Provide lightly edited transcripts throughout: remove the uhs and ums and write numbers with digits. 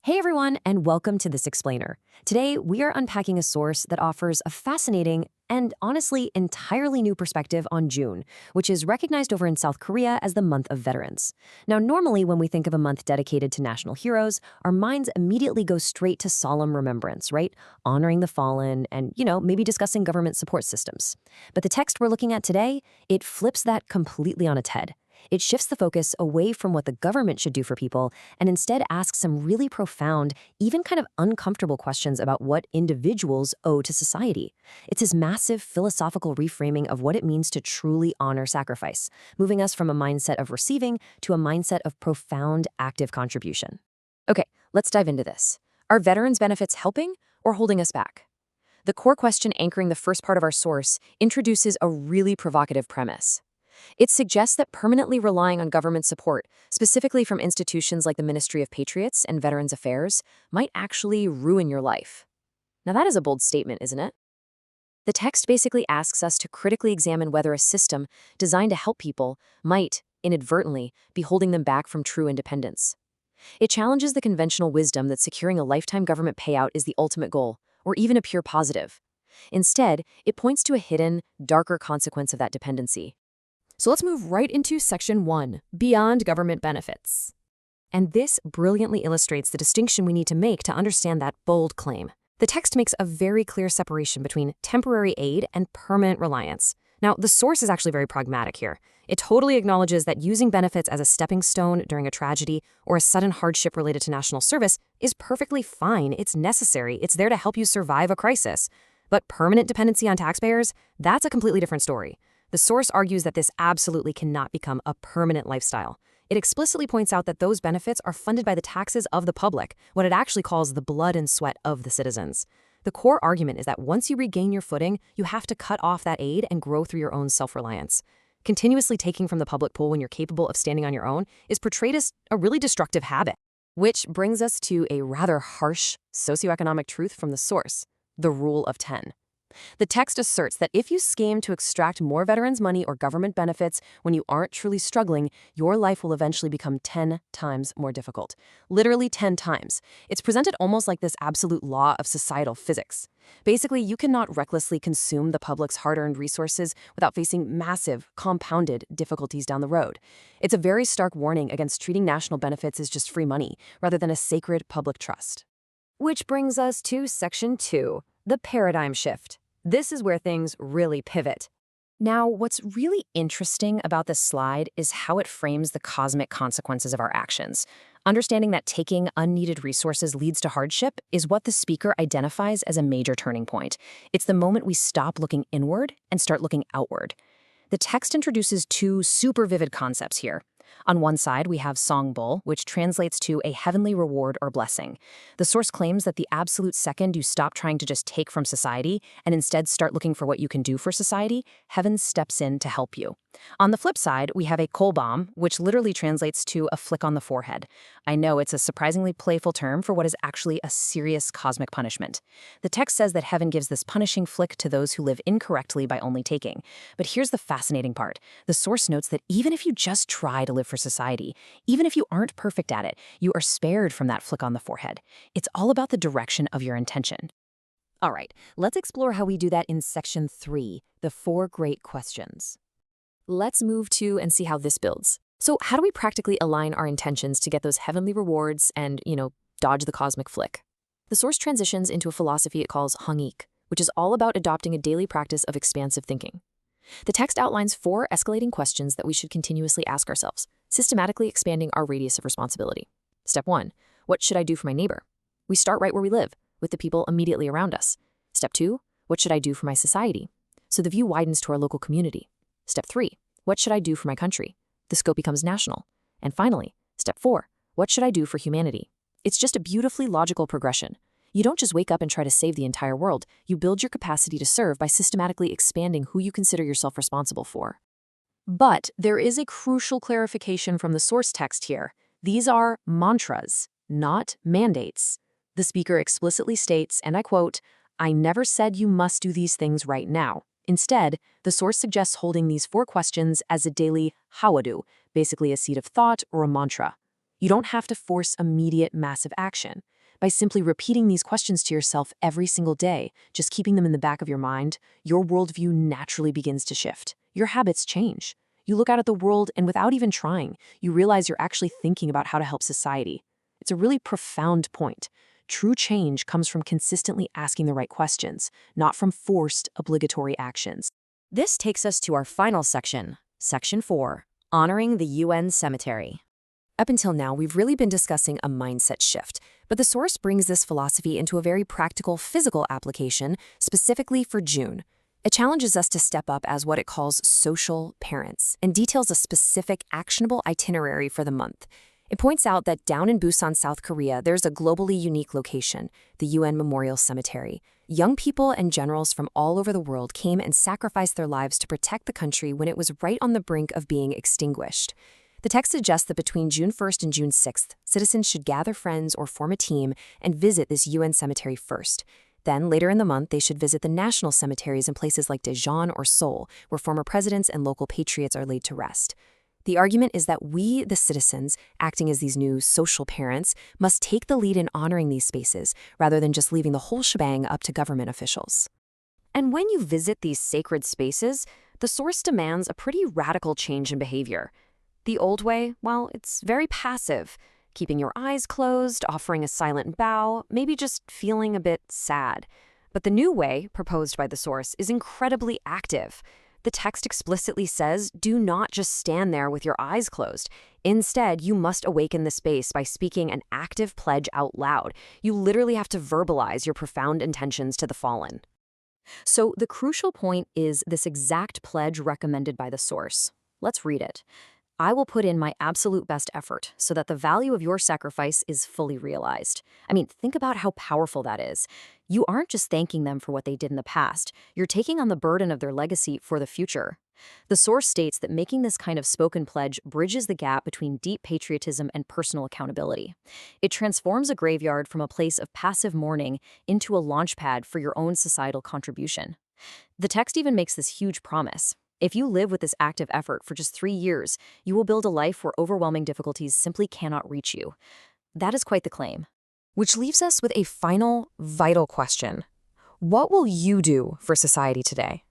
Hey everyone, and welcome to This Explainer. Today, we are unpacking a source that offers a fascinating and honestly entirely new perspective on June, which is recognized over in South Korea as the Month of Veterans. Now, normally when we think of a month dedicated to national heroes, our minds immediately go straight to solemn remembrance, right? Honoring the fallen and, maybe discussing government support systems. But the text we're looking at today, it flips that completely on its head. It shifts the focus away from what the government should do for people and instead asks some really profound, even kind of uncomfortable questions about what individuals owe to society. It's this massive philosophical reframing of what it means to truly honor sacrifice, moving us from a mindset of receiving to a mindset of profound active contribution. Okay, let's dive into this. Are veterans' benefits helping or holding us back? The core question anchoring the first part of our source introduces a really provocative premise. It suggests that permanently relying on government support, specifically from institutions like the Ministry of Patriots and Veterans Affairs, might actually ruin your life. Now that is a bold statement, isn't it? The text basically asks us to critically examine whether a system designed to help people might, inadvertently, be holding them back from true independence. It challenges the conventional wisdom that securing a lifetime government payout is the ultimate goal, or even a pure positive. Instead, it points to a hidden, darker consequence of that dependency. So let's move right into Section 1, Beyond Government Benefits. And this brilliantly illustrates the distinction we need to make to understand that bold claim. The text makes a very clear separation between temporary aid and permanent reliance. Now, the source is actually very pragmatic here. It totally acknowledges that using benefits as a stepping stone during a tragedy or a sudden hardship related to national service is perfectly fine. It's necessary. It's there to help you survive a crisis. But permanent dependency on taxpayers, that's a completely different story. The source argues that this absolutely cannot become a permanent lifestyle. It explicitly points out that those benefits are funded by the taxes of the public, what it actually calls the blood and sweat of the citizens. The core argument is that once you regain your footing, you have to cut off that aid and grow through your own self-reliance. Continuously taking from the public pool when you're capable of standing on your own is portrayed as a really destructive habit. Which brings us to a rather harsh socioeconomic truth from the source, the rule of 10. The text asserts that if you scheme to extract more veterans' money or government benefits when you aren't truly struggling, your life will eventually become 10 times more difficult. Literally 10 times. It's presented almost like this absolute law of societal physics. Basically, you cannot recklessly consume the public's hard-earned resources without facing massive, compounded difficulties down the road. It's a very stark warning against treating national benefits as just free money, rather than a sacred public trust. Which brings us to Section 2, the paradigm shift. This is where things really pivot. Now, what's really interesting about this slide is how it frames the cosmic consequences of our actions. Understanding that taking unneeded resources leads to hardship is what the speaker identifies as a major turning point. It's the moment we stop looking inward and start looking outward. The text introduces two super vivid concepts here. On one side, we have songbul, which translates to a heavenly reward or blessing. The source claims that the absolute second you stop trying to just take from society and instead start looking for what you can do for society, heaven steps in to help you. On the flip side, we have a kolbam, which literally translates to a flick on the forehead. I know it's a surprisingly playful term for what is actually a serious cosmic punishment. The text says that heaven gives this punishing flick to those who live incorrectly by only taking. But here's the fascinating part. The source notes that even if you just try to live for society, even if you aren't perfect at it, you are spared from that flick on the forehead. It's all about the direction of your intention. All right, let's explore how we do that in Section 3, the 4 great questions. Let's move to and see how this builds. So how do we practically align our intentions to get those heavenly rewards and, dodge the cosmic flick? The source transitions into a philosophy it calls hangik, which is all about adopting a daily practice of expansive thinking. The text outlines 4 escalating questions that we should continuously ask ourselves, systematically expanding our radius of responsibility. Step 1, what should I do for my neighbor? We start right where we live, with the people immediately around us. Step 2, what should I do for my society? So the view widens to our local community. Step 3, what should I do for my country? The scope becomes national. And finally, Step 4, what should I do for humanity? It's just a beautifully logical progression. You don't just wake up and try to save the entire world. You build your capacity to serve by systematically expanding who you consider yourself responsible for. But there is a crucial clarification from the source text here. These are mantras, not mandates. The speaker explicitly states, and I quote, "I never said you must do these things right now." Instead, the source suggests holding these 4 questions as a daily hawadu, basically a seed of thought or a mantra. You don't have to force immediate massive action. By simply repeating these questions to yourself every single day, just keeping them in the back of your mind, your worldview naturally begins to shift. Your habits change. You look out at the world and without even trying, you realize you're actually thinking about how to help society. It's a really profound point. True change comes from consistently asking the right questions, not from forced, obligatory actions. This takes us to our final section, Section 4, Honoring the UN Cemetery. Up until now, we've really been discussing a mindset shift, but the source brings this philosophy into a very practical physical application, specifically for June. It challenges us to step up as what it calls social parents and details a specific actionable itinerary for the month. It points out that down in Busan, South Korea, there's a globally unique location, the UN Memorial Cemetery. Young people and generals from all over the world came and sacrificed their lives to protect the country when it was right on the brink of being extinguished. The text suggests that between June 1st and June 6th, citizens should gather friends or form a team and visit this UN cemetery first. Then, later in the month, they should visit the national cemeteries in places like Daejeon or Seoul, where former presidents and local patriots are laid to rest. The argument is that we, the citizens, acting as these new social parents, must take the lead in honoring these spaces, rather than just leaving the whole shebang up to government officials. And when you visit these sacred spaces, the source demands a pretty radical change in behavior. The old way, well, it's very passive, keeping your eyes closed, offering a silent bow, maybe just feeling a bit sad. But the new way, proposed by the source, is incredibly active. The text explicitly says, do not just stand there with your eyes closed. Instead, you must awaken the space by speaking an active pledge out loud. You literally have to verbalize your profound intentions to the fallen. So the crucial point is this exact pledge recommended by the source. Let's read it. I will put in my absolute best effort so that the value of your sacrifice is fully realized. I mean, think about how powerful that is. You aren't just thanking them for what they did in the past. You're taking on the burden of their legacy for the future. The source states that making this kind of spoken pledge bridges the gap between deep patriotism and personal accountability. It transforms a graveyard from a place of passive mourning into a launchpad for your own societal contribution. The text even makes this huge promise. If you live with this active effort for just 3 years, you will build a life where overwhelming difficulties simply cannot reach you. That is quite the claim. Which leaves us with a final, vital question. What will you do for society today?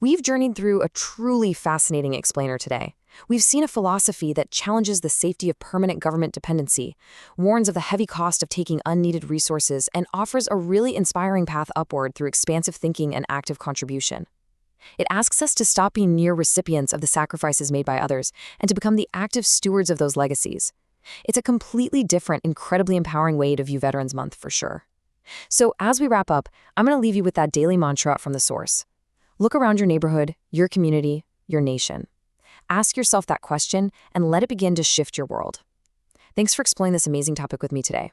We've journeyed through a truly fascinating explainer today. We've seen a philosophy that challenges the safety of permanent government dependency, warns of the heavy cost of taking unneeded resources, and offers a really inspiring path upward through expansive thinking and active contribution. It asks us to stop being mere recipients of the sacrifices made by others and to become the active stewards of those legacies. It's a completely different, incredibly empowering way to view Veterans Month for sure. So as we wrap up, I'm going to leave you with that daily mantra from the source. Look around your neighborhood, your community, your nation. Ask yourself that question and let it begin to shift your world. Thanks for exploring this amazing topic with me today.